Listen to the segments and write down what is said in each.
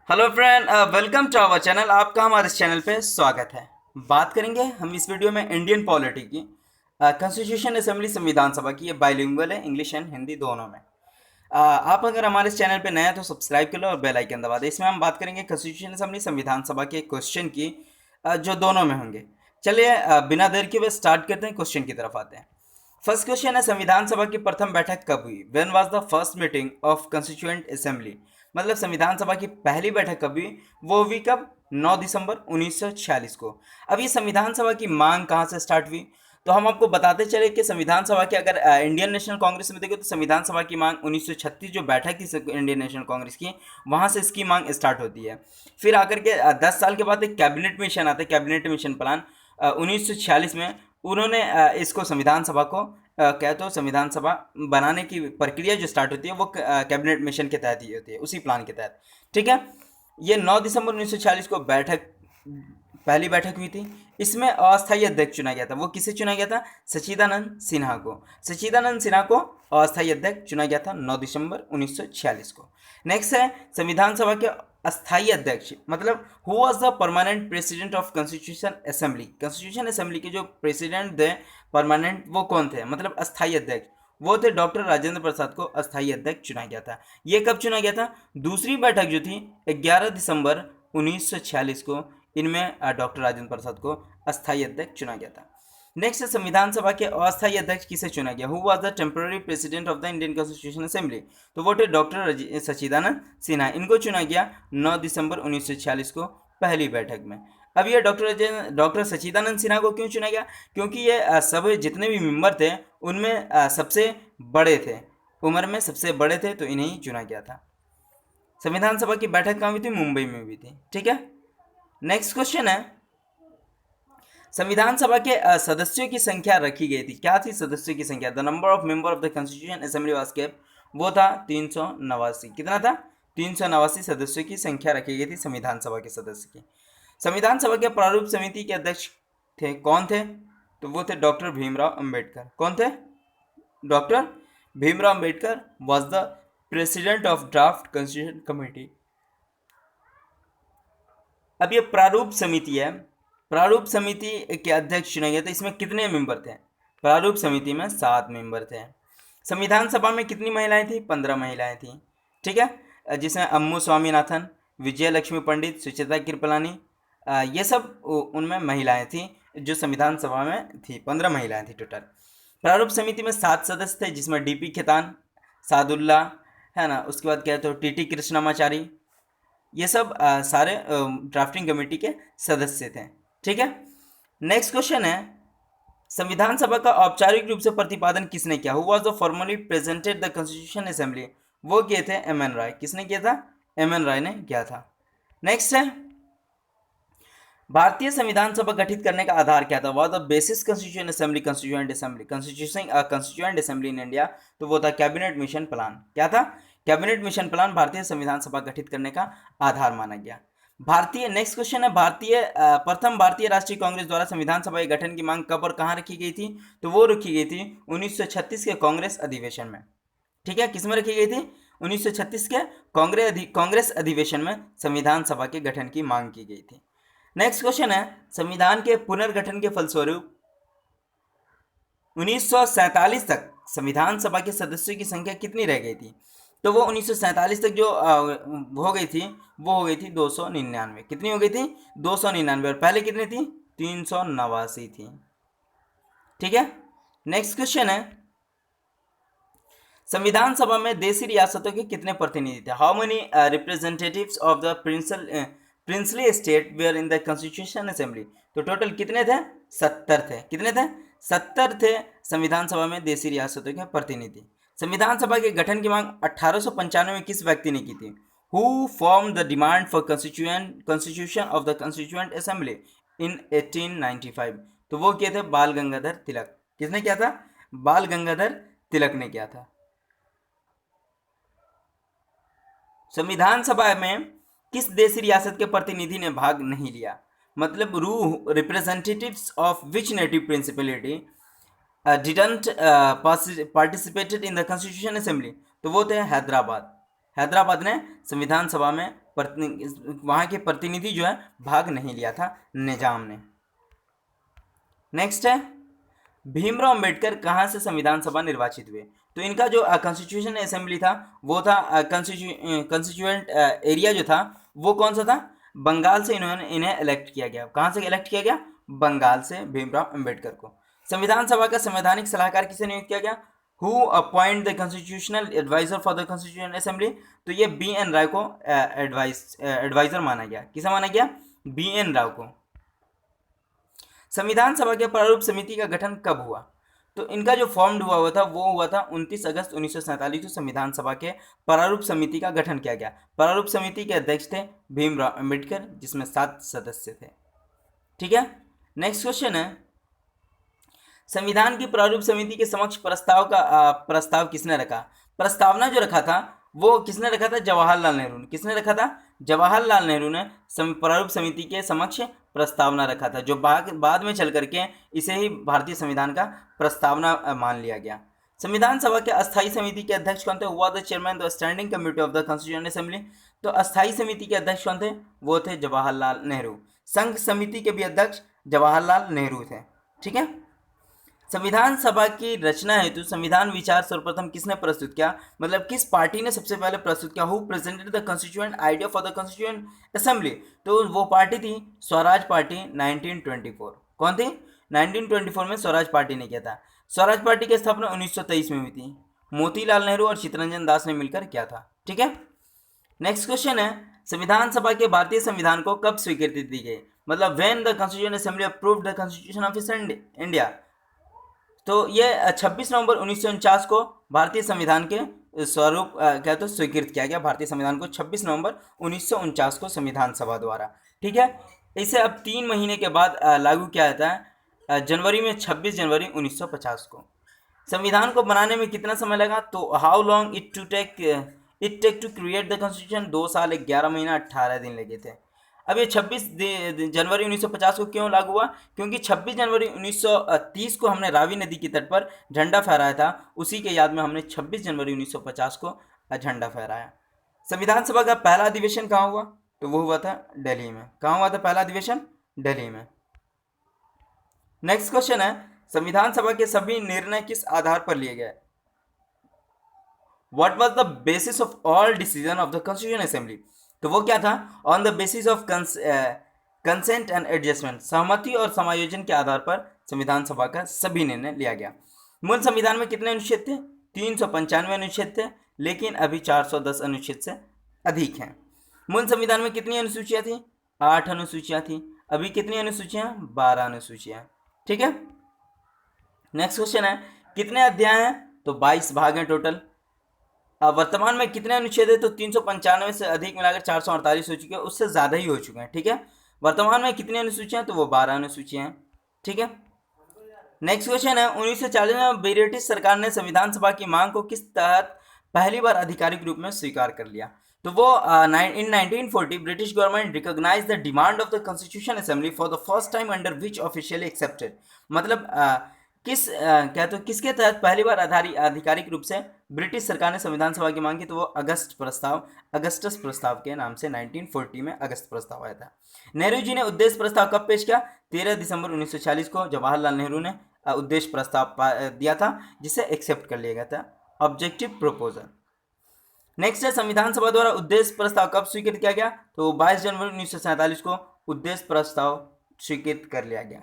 Hello friend, welcome to our channel. आपका हमारे इस चैनल पे स्वागत है। बात करेंगे हम इस वीडियो में इंडियन पॉलिटी की, कॉन्स्टिट्यूशन असेंबली संविधान सभा की। ये बाइलिंगुअल है, इंग्लिश एंड हिंदी दोनों में। आप अगर हमारे इस चैनल पे नए हैं तो सब्सक्राइब कर लो और बेल आइकन दबा दें। इसमें हम बात करेंगे कॉन्स्टिट्यूशन असेंबली संविधान सभा के क्वेश्चन की, जो दोनों में होंगे। चलिए बिना देर के हुए स्टार्ट करते हैं, क्वेश्चन की तरफ आते हैं। फर्स्ट क्वेश्चन है, संविधान सभा की प्रथम बैठक कब हुई? When was the first meeting of constituent assembly? मतलब संविधान सभा की पहली बैठक कब हुई? वो हुई कब? 9 दिसंबर 1946 को। अब ये संविधान सभा की मांग कहाँ से स्टार्ट हुई? तो हम आपको बताते चले कि संविधान सभा के, अगर इंडियन नेशनल कांग्रेस में देखो तो संविधान सभा की मांग 1936 जो बैठक थी इंडियन नेशनल कांग्रेस की, वहाँ से इसकी मांग स्टार्ट होती है। फिर आकर के 10 साल के बाद एक कैबिनेट मिशन आता है, कैबिनेट मिशन प्लान 1946 में। उन्होंने इसको संविधान सभा को क्या, तो संविधान सभा बनाने की प्रक्रिया जो स्टार्ट होती है वो कैबिनेट मिशन के तहत ही होती है, उसी प्लान के तहत। ठीक है। ये 9 दिसंबर 1946 को पहली बैठक हुई थी। इसमें अस्थायी अध्यक्ष चुना गया था। वो किसे चुना गया था? सच्चिदानंद सिन्हा को। सच्चिदानंद सिन्हा को अस्थायी अध्यक्ष चुना गया था 9 दिसंबर 1946 को। नेक्स्ट है संविधान सभा के अस्थायी अध्यक्ष, मतलब who was the permanent president of constitution assembly? Constitution assembly के जो प्रेसिडेंट थे परमानेंट, वो कौन थे? मतलब अस्थायी अध्यक्ष वो थे डॉक्टर राजेंद्र प्रसाद को अस्थायी अध्यक्ष चुना गया था। ये कब चुना गया था? दूसरी बैठक जो थी 11 दिसंबर 1946 को, इनमें डॉक्टर राजेंद्र प्रसाद को अस्थायी अध्यक्ष चुना गया था। नेक्स्ट, संविधान सभा के अस्थायी अध्यक्ष किसे चुना गया? Who was the temporary president of the Indian constitution assembly? तो वो थे डॉक्टर सच्चिदानंद सिन्हा। इनको चुना गया 9 दिसंबर 1946 को पहली बैठक में। अब ये डॉक्टर सच्चिदानंद सिन्हा को क्यों चुना गया? क्योंकि ये सब जितने भी मेंबर थे उनमें सबसे बड़े थे, उम्र में सबसे बड़े थे, तो इन्हें ही चुना गया था। संविधान सभा की बैठक कहाँ हुई थी? मुंबई में हुई थी। ठीक है। नेक्स्ट क्वेश्चन है, संविधान सभा के सदस्यों की संख्या रखी गई थी। क्या थी सदस्यों की संख्या? The number of member of the constitution assembly was kept, वो था 389। कितना था? 389 सदस्यों की संख्या रखी गई थी संविधान सभा के सदस्य की। संविधान सभा के प्रारूप समिति के अध्यक्ष थे, कौन थे? तो वो थे डॉक्टर भीमराव अंबेडकर। कौन थे? Doctor Bhimrao Ambedkar was the president of draft constitution committee. अब ये प्रारूप समिति है, प्रारूप समिति के अध्यक्ष चुने गए थे। इसमें कितने मेंबर थे? प्रारूप समिति में 7 मेंबर थे। संविधान सभा में कितनी महिलाएं थी? 15 महिलाएं थी। ठीक है, जिसमें अम्मू स्वामीनाथन, विजय लक्ष्मी पंडित, सुचिता कृपलानी, ये सब उनमें महिलाएं थी जो संविधान सभा में थी। 15 महिलाएं थी टोटल। प्रारूप समिति में 7 सदस्य थे, जिसमें डीपी खेतान, सादुल्ला, है ना, उसके बाद क्या है तो टीटी कृष्णमाचारी, ये सब सारे ड्राफ्टिंग कमेटी के सदस्य थे। ठीक है। नेक्स्ट क्वेश्चन है, संविधान सभा का औपचारिक रूप से प्रतिपादन किसने किया? Who was the formally presented the constitution assembly? वो किए थे एम एन राय। किसने किया था? एम एन राय ने किया था। नेक्स्ट है, भारतीय संविधान सभा गठित करने का आधार क्या था? Was the basis constitution assembly, constituent assembly, constituent assembly in India? तो वो था कैबिनेट मिशन प्लान। क्या था? कैबिनेट मिशन प्लान भारतीय संविधान सभा गठित करने का आधार माना गया। नेक्स्ट क्वेश्चन है, प्रथम भारतीय राष्ट्रीय कांग्रेस द्वारा संविधान सभा के गठन की मांग कब और कहाँ रखी गई थी? तो वो रखी गई थी 1936 के कांग्रेस अधिवेशन में। ठीक है, किसमें रखी गई थी? 1936 के कांग्रेस अधिवेशन में संविधान सभा के गठन की मांग की गई थी। नेक्स्ट क्वेश्चन है, संविधान के पुनर्गठन के फलस्वरूप 1947 तक संविधान सभा के सदस्यों की संख्या कितनी रह गई थी? तो वो 1947 तक जो हो गई थी, वो हो गई थी 299। कितनी हो गई थी? 299। और पहले कितनी थी? 389 थी। ठीक है। नेक्स्ट क्वेश्चन है, संविधान सभा में देशी रियासतों के कितने प्रतिनिधि थे? How many representatives of the princely state were in the constitution assembly? तो टोटल कितने थे? 70 थे। कितने थे? 70 थे संविधान सभा में देशी रियासतों के प्रतिनिधि। संविधान सभा के गठन की मांग 1895 में किस व्यक्ति ने की थी? Who form the demand for constitution of the constituent assembly in 1895? तो वो किए थे बाल गंगाधर तिलक। किसने किया था? बाल गंगाधर तिलक ने किया था। संविधान सभा में किस देशी रियासत के प्रतिनिधि ने भाग नहीं लिया? मतलब representatives of which native principality didn't participated in the constitution assembly? तो वो थे हैदराबाद। हैदराबाद ने संविधान सभा में वहाँ के प्रतिनिधि जो है भाग नहीं लिया था निजाम ने। नेक्स्ट है भीमराव अंबेडकर कहाँ से संविधान सभा निर्वाचित हुए? तो इनका जो कॉन्स्टिट्यूशन असेंबली था वो था कॉन्स्टिट्यूएंट एरिया जो था वो कौन सा था? बंगाल से इन्हें इलेक्ट किया गया। कहाँ से इलेक्ट किया गया? बंगाल से भीमराव अंबेडकर को। संविधान सभा का संवैधानिक सलाहकार किसे नियुक्त किया गया? Who appoint the constitutional advisor for the constitution assembly? तो ये BN राव को एडवाइजर माना गया। किसे माना गया? BN राव को। संविधान सभा के प्रारूप समिति का गठन कब हुआ? तो इनका जो फॉर्म हुआ था वो हुआ था 29 अगस्त 1947 को संविधान सभा के प्रारूप समिति का गठन किया गया। प्रारूप समिति के अध्यक्ष थे भीमराव अंबेडकर, जिसमें 7 सदस्य थे। ठीक है, नेक्स्ट क्वेश्चन है संविधान की प्रारूप समिति के समक्ष प्रस्ताव किसने रखा? प्रस्तावना जो रखा था वो किसने रखा था? जवाहरलाल नेहरू ने। किसने रखा था? जवाहरलाल नेहरू ने प्रारूप समिति के समक्ष प्रस्तावना रखा था, जो बाद में चल करके इसे ही भारतीय संविधान का प्रस्तावना मान लिया गया। संविधान सभा के अस्थायी समिति के अध्यक्ष कौन थे? हुआ the chairman the standing committee of the constitution assembly. तो अस्थायी समिति के अध्यक्ष कौन थे? वो थे जवाहरलाल नेहरू। संघ समिति के भी अध्यक्ष जवाहरलाल नेहरू थे। ठीक है, संविधान सभा की रचना हेतु संविधान विचार सर्वप्रथम किसने प्रस्तुत किया? मतलब किस पार्टी ने सबसे पहले प्रस्तुत किया? Who presented the constituent idea for the constituent assembly? तो वो पार्टी थी स्वराज पार्टी 1924। कौन थी? 1924 में स्वराज पार्टी ने किया था। स्वराज पार्टी की स्थापना 1923 में हुई थी। मोतीलाल नेहरू और चित्तरंजन दास ने मिलकर किया था। ठीक है, नेक्स्ट क्वेश्चन है संविधान सभा के भारतीय संविधान को कब स्वीकृति दी गई? मतलब when the constitution assembly approved the constitution of India. तो ये 26 नवंबर 1949 को भारतीय संविधान के स्वरूप क्या तो स्वीकृत किया गया। भारतीय संविधान को 26 नवंबर 1949 को संविधान सभा द्वारा। ठीक है, इसे अब 3 महीने के बाद लागू किया जाता है जनवरी में, 26 जनवरी 1950 को। संविधान को बनाने में कितना समय लगा? तो how long it take to create the constitution? 2 साल 11 महीना 18 दिन लगे थे। अब ये 26 जनवरी 1950 को क्यों लागू हुआ? क्योंकि 26 जनवरी 1930 को हमने रावी नदी के तट पर झंडा फहराया था, उसी के याद में हमने 26 जनवरी 1950 को झंडा फहराया। संविधान सभा का पहला अधिवेशन कहाँ हुआ? तो वो हुआ था दिल्ली में। कहाँ हुआ था पहला अधिवेशन? दिल्ली में। नेक्स्ट क्वेश्चन है संविधान सभा के सभी निर्णय किस आधार पर लिए गए? What was the basis of all decision of the Constitution Assembly? तो वो क्या था? On the basis of consent and adjustment, सहमति और समायोजन के आधार पर संविधान सभा का सभी निर्णय लिया गया। मूल संविधान में कितने अनुच्छेद थे? 395 अनुच्छेद थे, लेकिन अभी 410 अनुच्छेद से अधिक हैं। मूल संविधान में कितनी अनुसूचियाँ थी? 8 अनुसूचियाँ थी। अभी कितनी अनुसूचियाँ? 12 अनुसूचियाँ। ठीक है, नेक्स्ट क्वेश्चन है कितने अध्याय हैं? तो 22 भाग हैं टोटल। वर्तमान में कितने अनुच्छेद है? तो 395 से अधिक मिलाकर 448 हो चुके हैं, उससे ज़्यादा ही हो चुके हैं। ठीक है, वर्तमान में कितनी अनुसूचियाँ? तो वो 12 अनुसूचियाँ हैं। ठीक है, नेक्स्ट क्वेश्चन है 1940 में ब्रिटिश सरकार ने संविधान सभा की मांग को किस तहत पहली बार आधिकारिक रूप में स्वीकार कर लिया? तो वो in 1940 British government recognize the demand of the constitution assembly for the first time under which officially accepted. मतलब किसके तहत पहली बार आधिकारिक रूप से ब्रिटिश सरकार ने संविधान सभा की मांग की? तो वो अगस्टस प्रस्ताव के नाम से 1940 में अगस्त प्रस्ताव आया था। नेहरू जी ने उद्देश्य प्रस्ताव कब पेश किया? 13 दिसंबर 1940 को जवाहरलाल नेहरू ने उद्देश्य प्रस्ताव दिया था, जिसे एक्सेप्ट कर लिया गया था, ऑब्जेक्टिव प्रोपोजल। नेक्स्ट है संविधान सभा द्वारा उद्देश्य प्रस्ताव कब स्वीकृत किया गया? तो 22 जनवरी 1947 को उद्देश्य प्रस्ताव स्वीकृत कर लिया गया।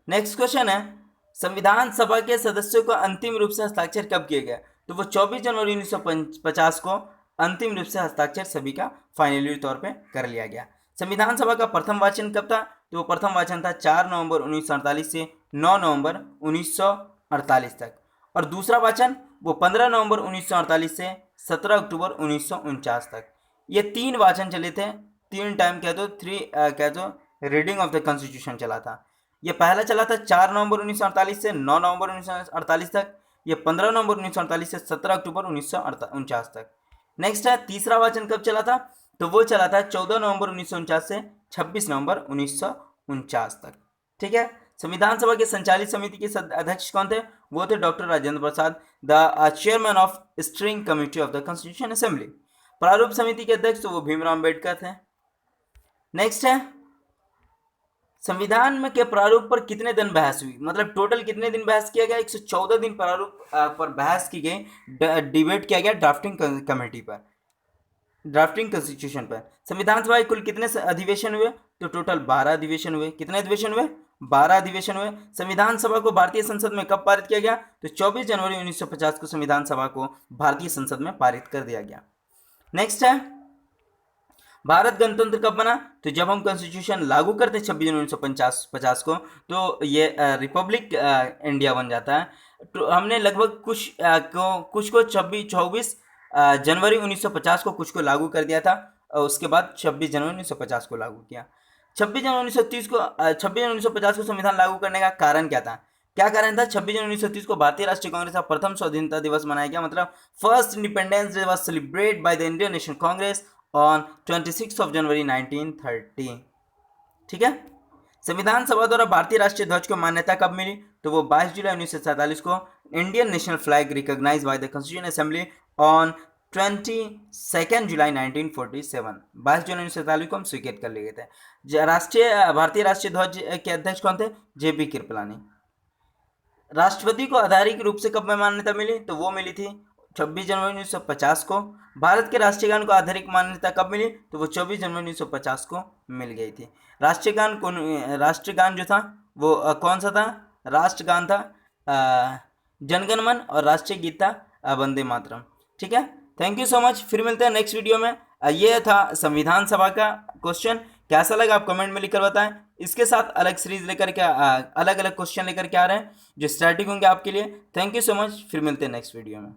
नेक्स्ट क्वेश्चन है संविधान सभा के सदस्यों को अंतिम रूप से हस्ताक्षर कब किए गए? तो वो 24 जनवरी 1950 को अंतिम रूप से हस्ताक्षर सभी का फाइनली तौर पे कर लिया गया। संविधान सभा का प्रथम वाचन कब था? तो वो प्रथम वाचन था 4 नवंबर 1948 से 9 नवंबर 1948 तक, और दूसरा वाचन वो 15 नवंबर 1948 से 17 अक्टूबर 1949 तक। ये 3 वाचन चले थे, 3 टाइम कह दो रीडिंग ऑफ द कॉन्स्टिट्यूशन चला था। ये पहला चला था 4 नवंबर 1948 से 9 नवंबर 1948 तक। ये 15 नवंबर 1948 से 17 अक्टूबर 1949 तक। नेक्स्ट है तीसरा वाचन कब चला था? तो वो चला था 14 नवंबर 1949 से 26 नवंबर 1949 तक। ठीक है, संविधान सभा के संचालित समिति के अध्यक्ष कौन थे? वो थे doctor Rajendra Prasad, the chairman of steering committee of the constitution assembly. प्रारूप समिति के अध्यक्ष तो वो भीमराव अम्बेडकर थे। नेक्स्ट है, संविधान में के प्रारूप पर कितने दिन बहस हुई, मतलब टोटल कितने दिन बहस किया गया? 114 दिन प्रारूप पर बहस की गई, डिबेट किया गया ड्राफ्टिंग कमेटी पर, ड्राफ्टिंग कॉन्स्टिट्यूशन पर। संविधान सभा के कुल कितने अधिवेशन हुए? तो टोटल 12 अधिवेशन हुए। कितने अधिवेशन हुए? 12 अधिवेशन हुए। संविधान सभा को भारतीय संसद में कब पारित किया गया? तो 24 जनवरी 1950 को संविधान सभा को भारतीय संसद में पारित कर दिया गया। नेक्स्ट है, भारत गणतंत्र कब बना? तो जब हम कॉन्स्टिट्यूशन लागू करते 26 जनवरी 1950 को, तो ये रिपब्लिक इंडिया बन जाता है। तो हमने लगभग कुछ को 24 जनवरी 1950 को कुछ को लागू कर दिया था, और उसके बाद 26 जनवरी 1950 को लागू किया। 26 जनवरी 1950 को संविधान लागू करने का कारण क्या था? क्या कारण था? 26 जनवरी 1930 को भारतीय राष्ट्रीय कांग्रेस का प्रथम स्वाधीनता दिवस मनाया गया, मतलब first independence day was celebrated by the Indian national Congress on 26 of January 1930। ठीक है। संविधान सभा द्वारा भारतीय राष्ट्रीय ध्वज को मान्यता कब मिली? तो वो 22 जुलाई 1947 को Indian national flag recognized by the constitution assembly on 22 जुलाई 1947। 22 जुलाई 1947 को हम स्वीकृत कर लिए थे। भारतीय राष्ट्रीय ध्वज के अध्यक्ष कौन थे? जेपी कृपलानी। राष्ट्रपति को आधारिक रूप से कब मान्यता मिली? तो वो मिली थी 26 जनवरी 1950 को। भारत के राष्ट्रीय गान को आधारिक मान्यता कब मिली? तो वो 24 जनवरी 1950 को मिल गई थी। राष्ट्रगान जो था वो कौन सा था? राष्ट्रगान था जनगण मन, और राष्ट्रीय गीत था वंदे मातरम। ठीक है, थैंक यू सो मच। फिर मिलते हैं नेक्स्ट वीडियो में। ये था संविधान सभा का क्वेश्चन। कैसा लगा आप कमेंट में लिखकर बताएं। इसके साथ अलग सीरीज लेकर के अलग अलग क्वेश्चन लेकर के आ रहे हैं जो स्टैटिक होंगे आपके लिए। Thank you so much. फिर मिलते हैं नेक्स्ट वीडियो में।